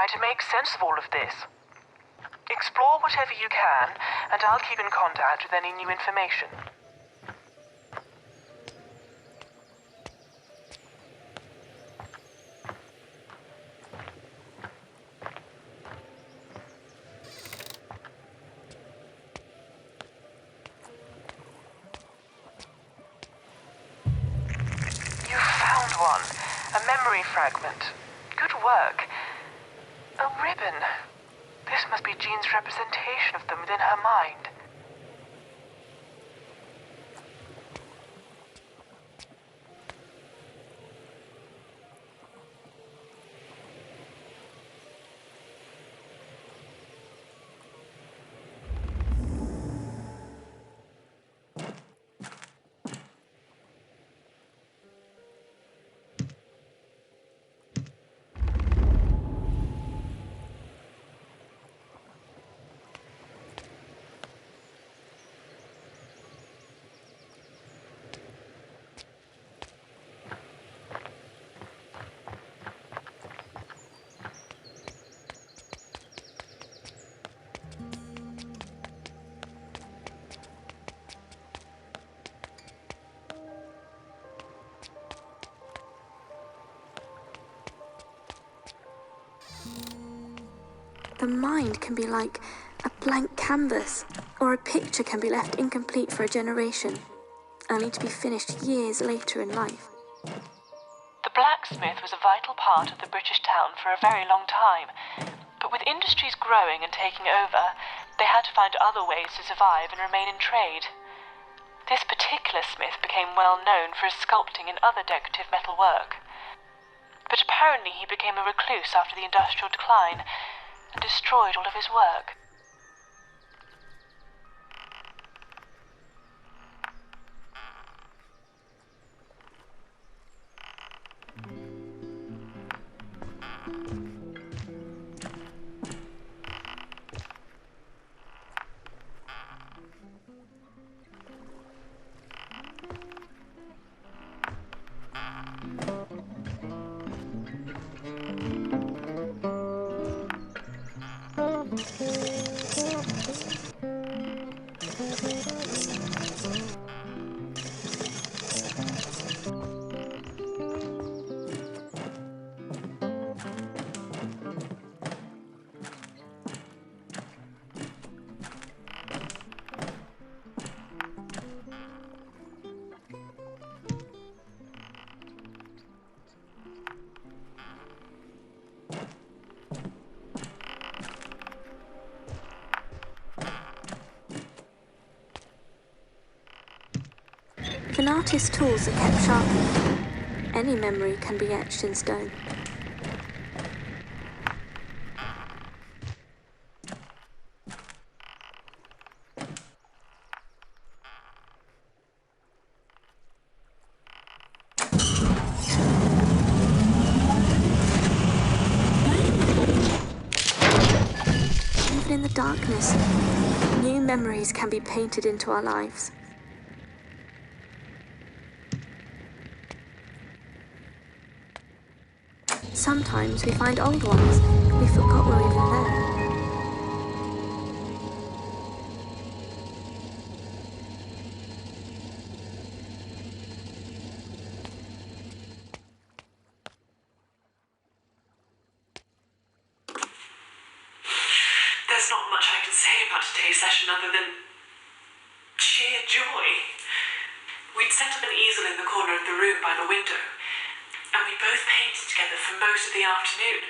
try to make sense of all of this. Explore whatever you can, and I'll keep in contact with any new information. You found one. A memory fragment. Good work. A ribbon. This must be Jean's representation of them within her mind. The mind can be like a blank canvas, or a picture can be left incomplete for a generation, only to be finished years later in life. The blacksmith was a vital part of the British town for a very long time, but with industries growing and taking over, they had to find other ways to survive and remain in trade. This particular smith became well known for his sculpting and other decorative metal work. But apparently he became a recluse after the industrial decline and destroyed all of his work. If an artist's tools are kept sharpened, any memory can be etched in stone. Even in the darkness, new memories can be painted into our lives. Sometimes we find old ones we forgot were even there. There's not much I can say about today's session other than sheer joy. We'd set up an easel in the corner of the room by the window, and we both painted together for most of the afternoon.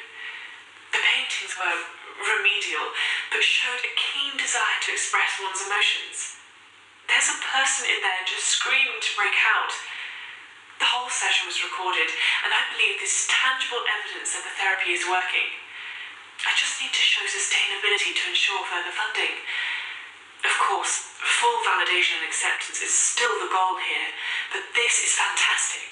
The paintings were remedial, but showed a keen desire to express one's emotions. There's a person in there just screaming to break out. The whole session was recorded, and I believe this is tangible evidence that the therapy is working. I just need to show sustainability to ensure further funding. Of course, full validation and acceptance is still the goal here, but this is fantastic.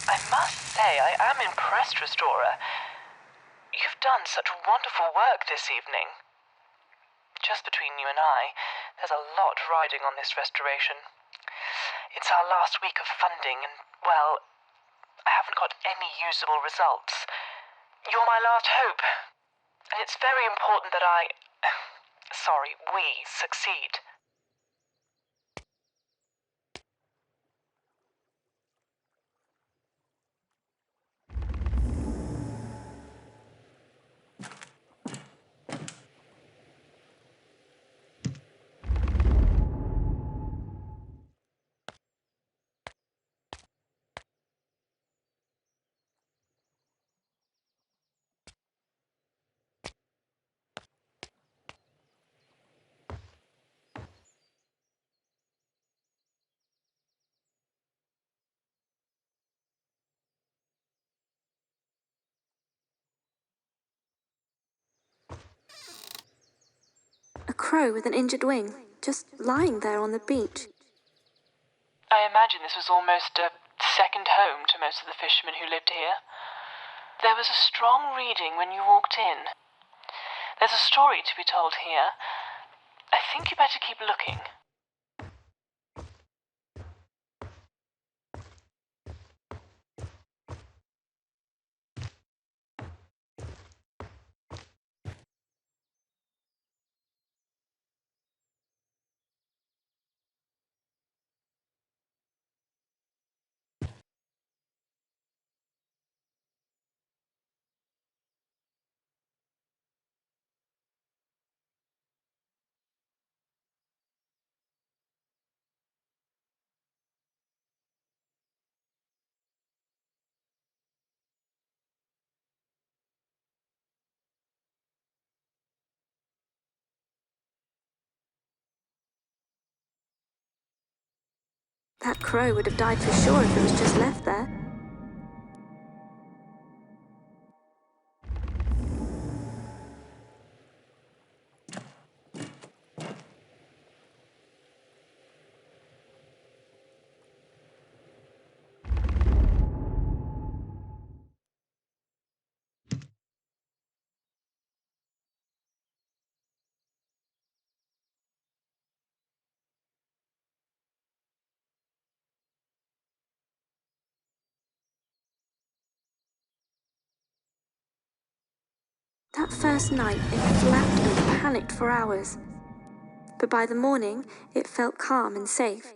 I must say, I am impressed, Restorer. You've done such wonderful work this evening. Just between you and I, there's a lot riding on this restoration. It's our last week of funding and, well, I haven't got any usable results. You're my last hope, and it's very important that we succeed. A crow with an injured wing, just lying there on the beach. I imagine this was almost a second home to most of the fishermen who lived here. There was a strong reading when you walked in. There's a story to be told here. I think you better keep looking. That crow would have died for sure if it was just left there. That first night, it flapped and panicked for hours. But by the morning, it felt calm and safe.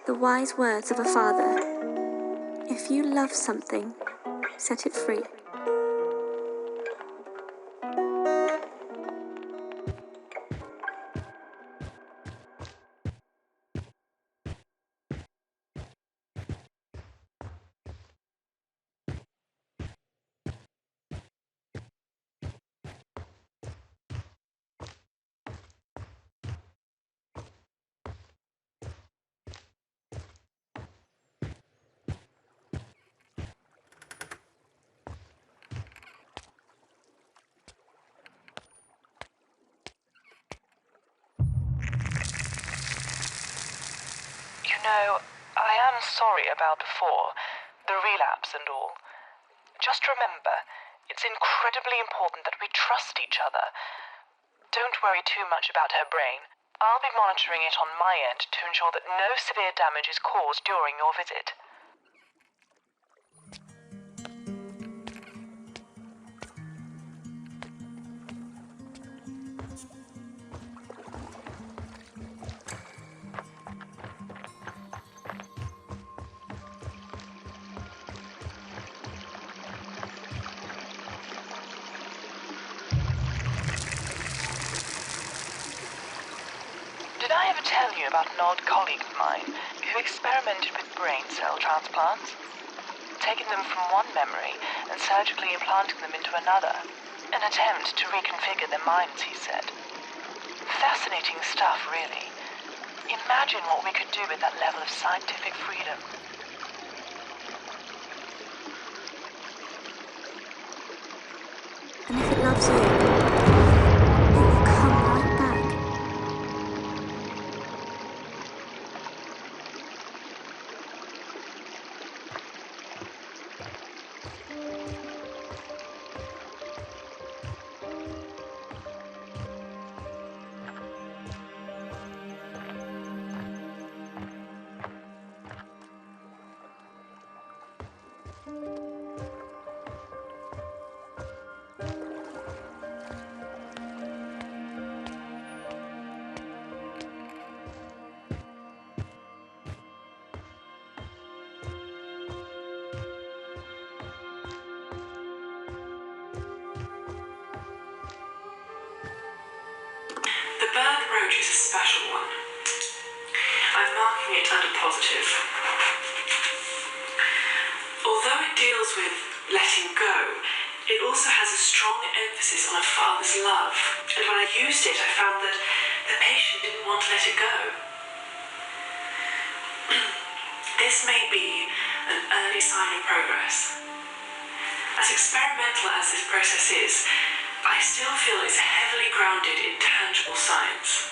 The wise words of a father. If you love something, set it free. I am sorry about before, the relapse and all. Just remember, it's incredibly important that we trust each other. Don't worry too much about her brain. I'll be monitoring it on my end to ensure that no severe damage is caused during your visit. I ever tell you about an old colleague of mine who experimented with brain cell transplants? Taking them from one memory and surgically implanting them into another. An attempt to reconfigure their minds, he said. Fascinating stuff, really. Imagine what we could do with that level of scientific freedom. And if it loves you, it will come right back. The bird roach is a special one. I'm marking it under positive. Although it deals with letting go, it also has a strong emphasis on a father's love. And when I used it, I found that the patient didn't want to let it go. This may be an early sign of progress. As experimental as this process is, I still feel it's heavily grounded in tangible science.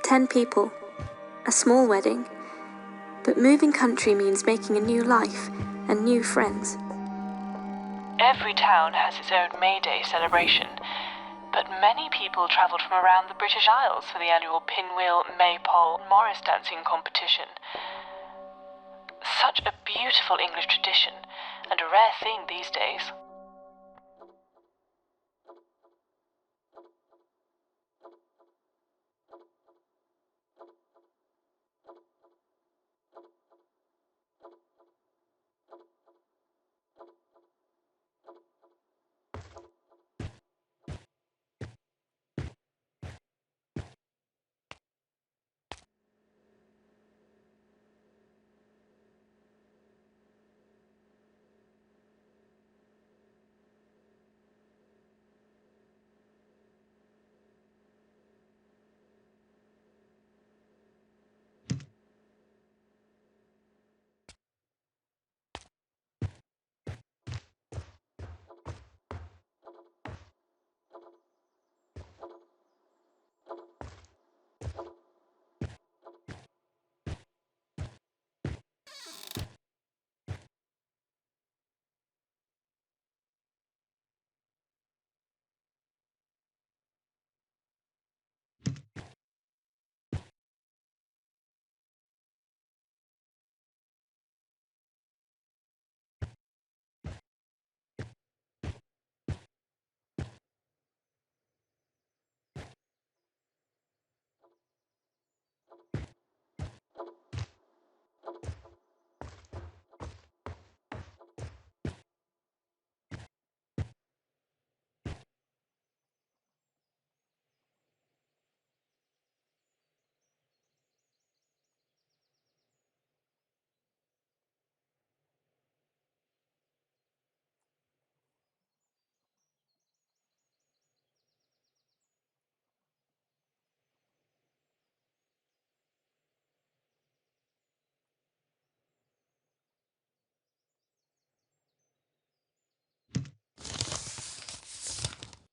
"10 people. A small wedding. But moving country means making a new life and new friends." Every town has its own May Day celebration, but many people travelled from around the British Isles for the annual Pinwheel, Maypole, Morris dancing competition. Such a beautiful English tradition, and a rare thing these days.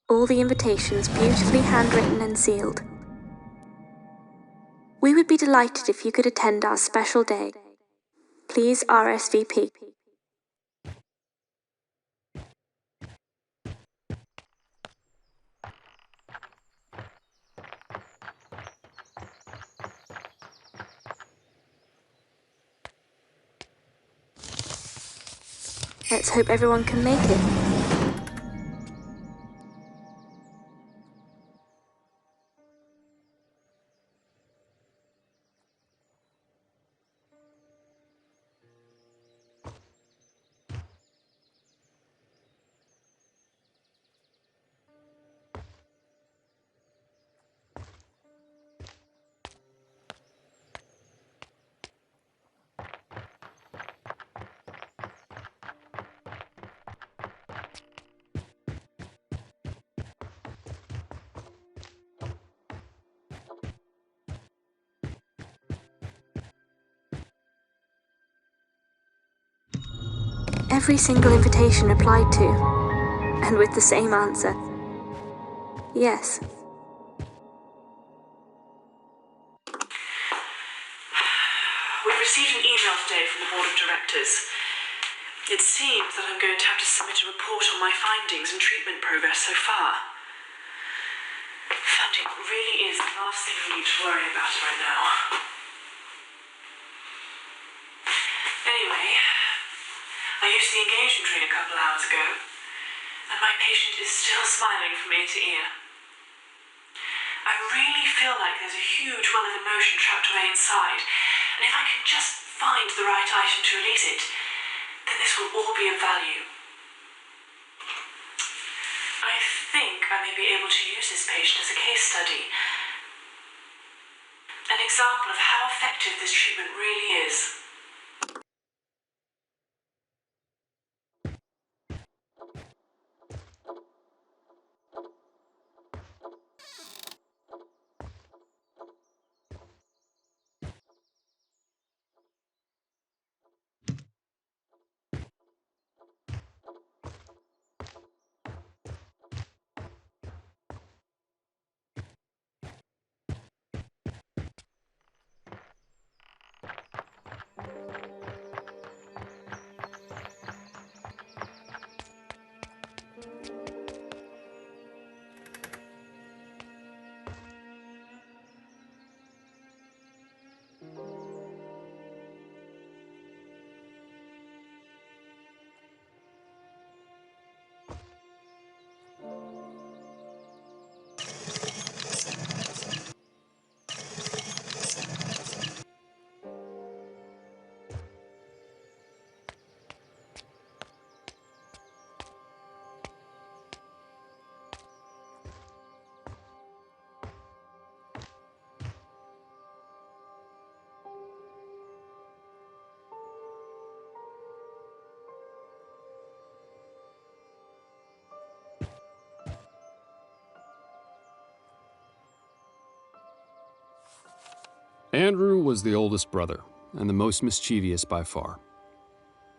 All the invitations beautifully handwritten and sealed. We would be delighted if you could attend our special day. Please RSVP. Let's hope everyone can make it. Every single invitation replied to, and with the same answer. Yes. We've received an email today from the Board of Directors. It seems that I'm going to have to submit a report on my findings and treatment progress so far. Funding really is the last thing we need to worry about right now. Anyway, I used the engagement ring a couple hours ago, and my patient is still smiling from ear to ear. I really feel like there's a huge well of emotion trapped away inside, and if I can just find the right item to release it, then this will all be of value. I think I may be able to use this patient as a case study. An example of how effective this treatment really is. Andrew was the oldest brother, and the most mischievous by far.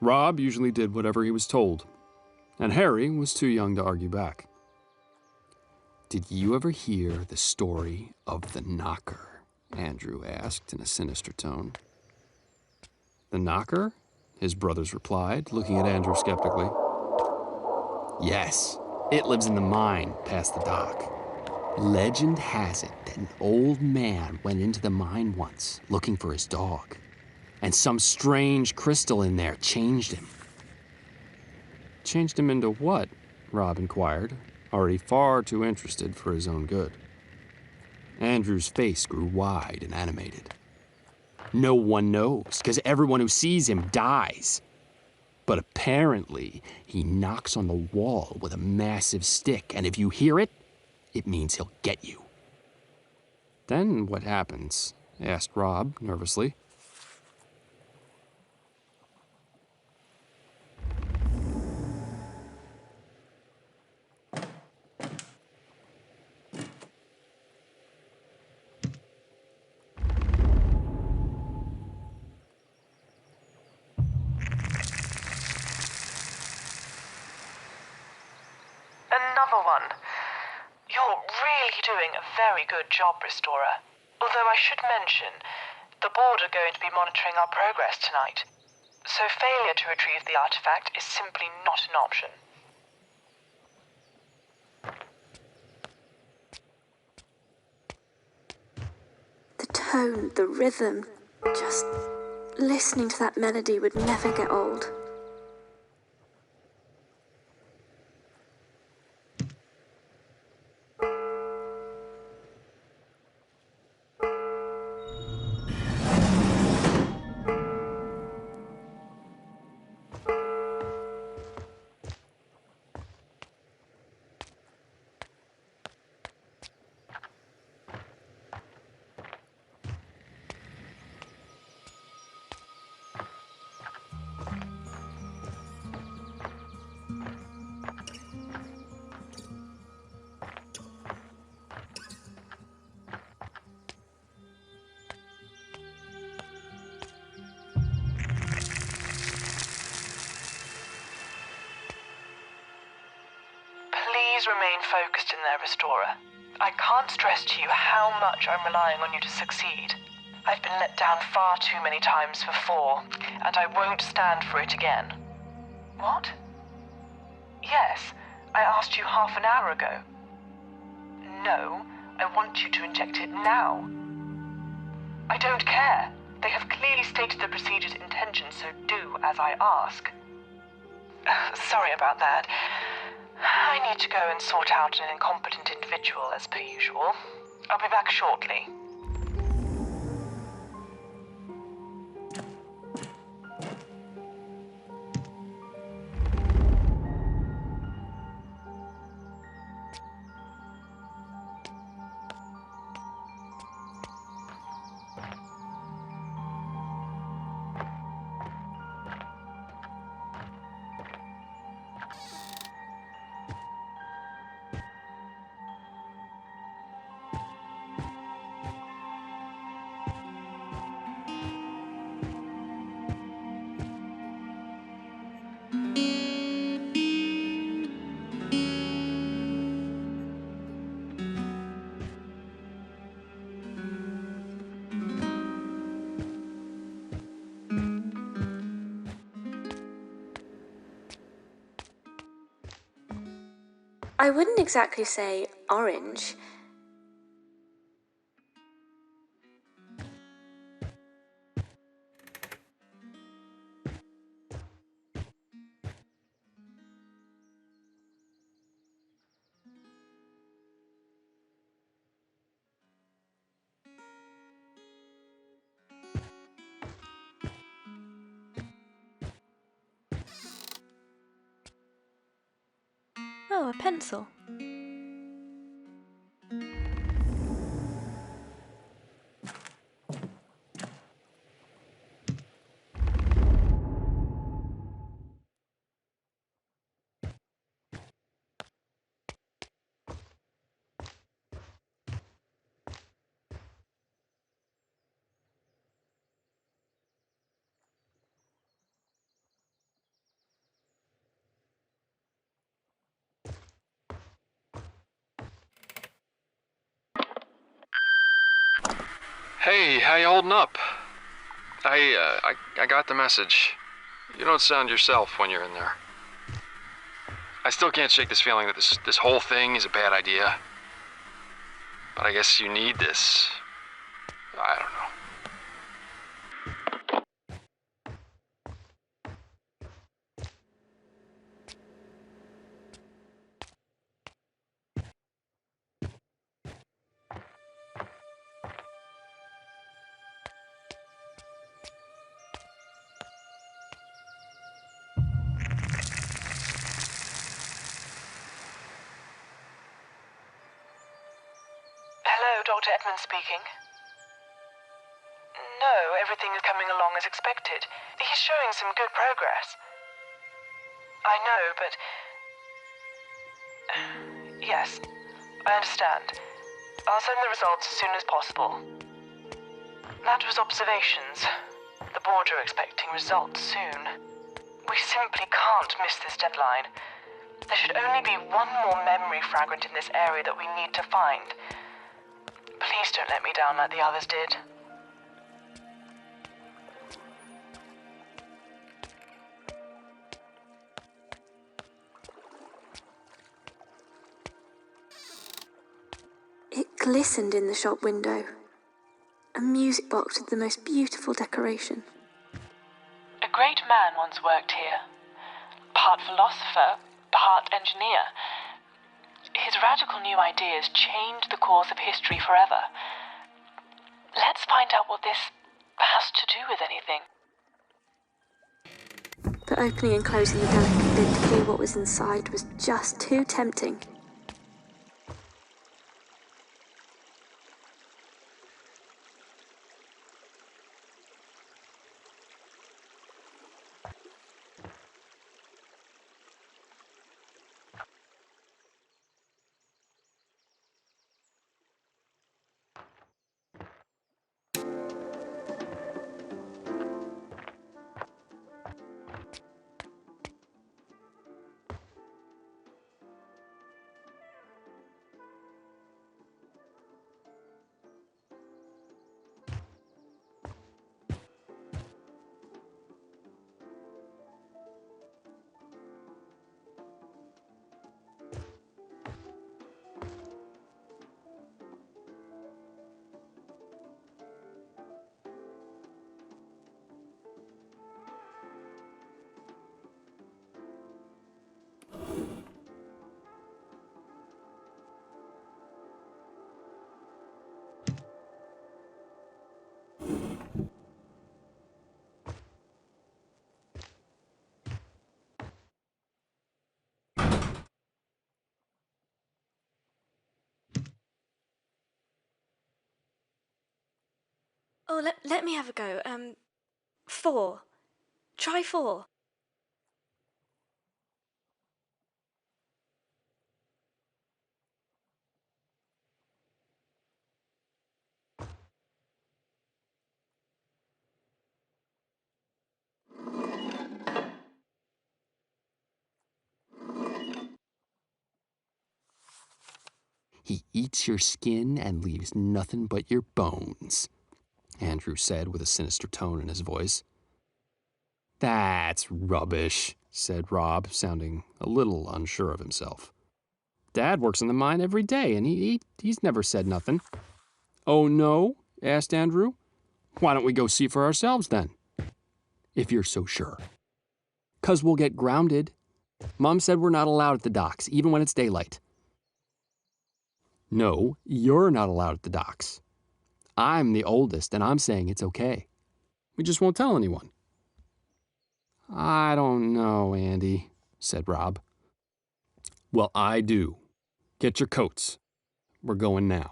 Rob usually did whatever he was told, and Harry was too young to argue back. "Did you ever hear the story of the knocker?" Andrew asked in a sinister tone. "The knocker?" his brothers replied, looking at Andrew skeptically. "Yes, it lives in the mine past the dock. Legend has it that an old man went into the mine once looking for his dog, and some strange crystal in there changed him." "Changed him into what?" Rob inquired, already far too interested for his own good. Andrew's face grew wide and animated. "No one knows, because everyone who sees him dies. But apparently, he knocks on the wall with a massive stick, and if you hear it, it means he'll get you." "Then what happens?" asked Rob nervously. Another one. You're really doing a very good job, Restorer. Although I should mention, the board are going to be monitoring our progress tonight. So failure to retrieve the artifact is simply not an option. The tone, the rhythm, just listening to that melody would never get old. Please remain focused in there, Restorer. I can't stress to you how much I'm relying on you to succeed. I've been let down far too many times before, and I won't stand for it again. What? Yes, I asked you half an hour ago. No, I want you to inject it now. I don't care. They have clearly stated the procedure's intentions, so do as I ask. Sorry about that. I need to go and sort out an incompetent individual as per usual. I'll be back shortly. I wouldn't exactly say orange. Oh, a pencil. Hey, how you holding up? I got the message. You don't sound yourself when you're in there. I still can't shake this feeling that this whole thing is a bad idea. But I guess you need this. I don't know. Hello, Dr. Edmund speaking. No, everything is coming along as expected. He's showing some good progress. I know, but... Yes, I understand. I'll send the results as soon as possible. That was observations. The board are expecting results soon. We simply can't miss this deadline. There should only be one more memory fragment in this area that we need to find. Please don't let me down like the others did. It glistened in the shop window. A music box with the most beautiful decoration. A great man once worked here. Part philosopher, part engineer. His radical new ideas changed the course of history forever. Let's find out what this has to do with anything. But opening and closing the delicate lid to hear what was inside was just too tempting. Oh, let me have a go. 4. Try 4. He eats your skin and leaves nothing but your bones, Andrew said with a sinister tone in his voice. That's rubbish, said Rob, sounding a little unsure of himself. Dad works in the mine every day, and he's never said nothing. Oh, no? Asked Andrew. Why don't we go see for ourselves, then? If you're so sure. 'Cause we'll get grounded. Mom said we're not allowed at the docks, even when it's daylight. No, you're not allowed at the docks. I'm the oldest, and I'm saying it's okay. We just won't tell anyone. I don't know, Andy, said Rob. Well, I do. Get your coats. We're going now.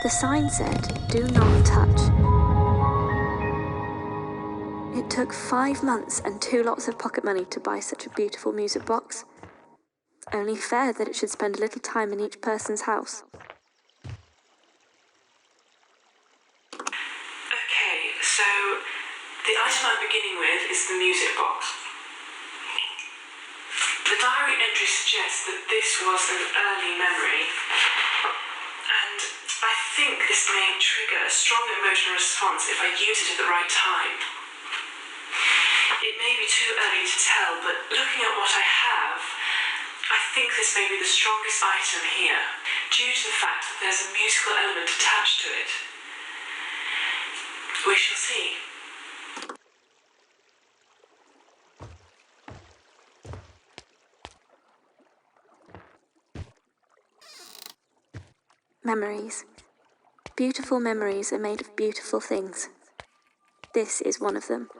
The sign said, "Do not touch." It took 5 months and 2 lots of pocket money to buy such a beautiful music box. Only fair that it should spend a little time in each person's house. Okay, so the item I'm beginning with is the music box. The diary entry suggests that this was an early memory, and I think this may trigger a strong emotional response if I use it at the right time. It may be too early to tell, but looking at what I have, I think this may be the strongest item here, due to the fact that there's a musical element attached to it. We shall see. Memories. Beautiful memories are made of beautiful things. This is one of them.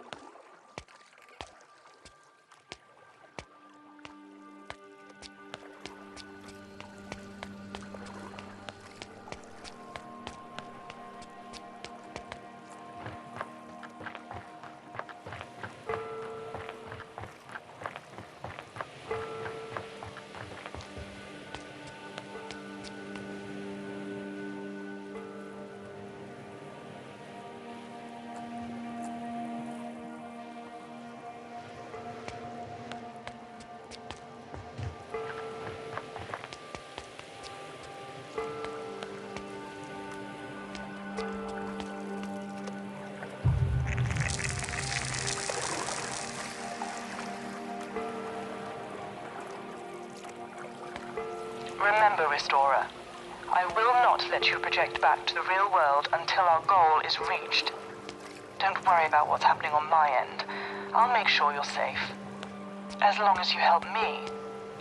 Remember, Restorer, I will not let you project back to the real world until our goal is reached. Don't worry about what's happening on my end. I'll make sure you're safe. As long as you help me,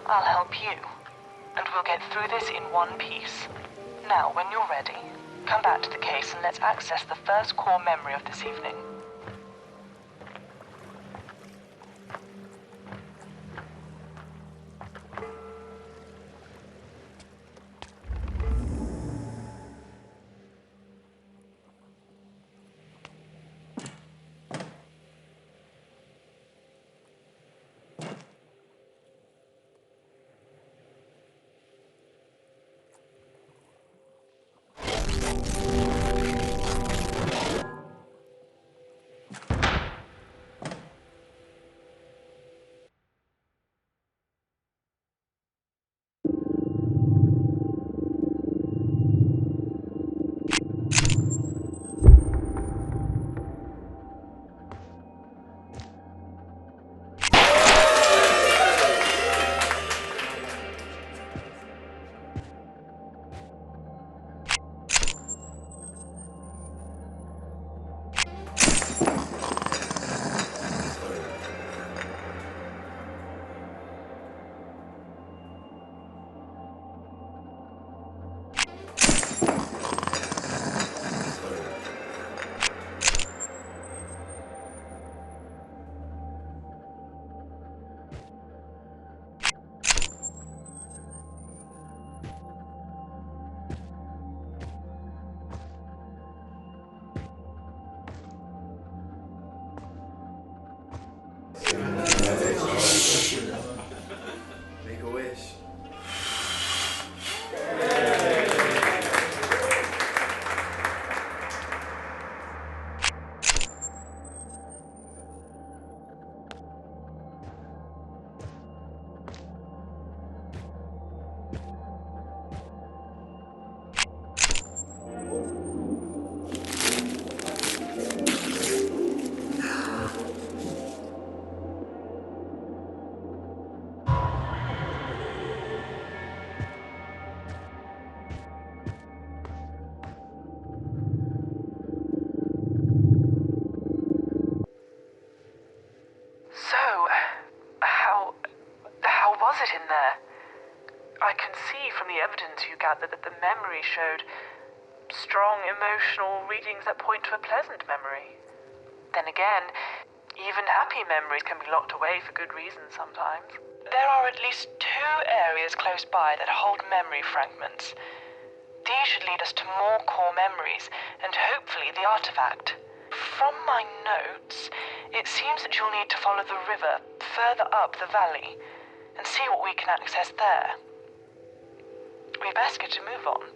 I'll help you. And we'll get through this in one piece. Now, when you're ready, come back to the case and let's access the first core memory of this evening. Inventions, you gathered that the memory showed strong emotional readings that point to a pleasant memory. Then again, even happy memories can be locked away for good reasons sometimes. There are at least 2 areas close by that hold memory fragments. These should lead us to more core memories, and hopefully the artifact. From my notes, it seems that you'll need to follow the river further up the valley and see what we can access there. We best get to move on.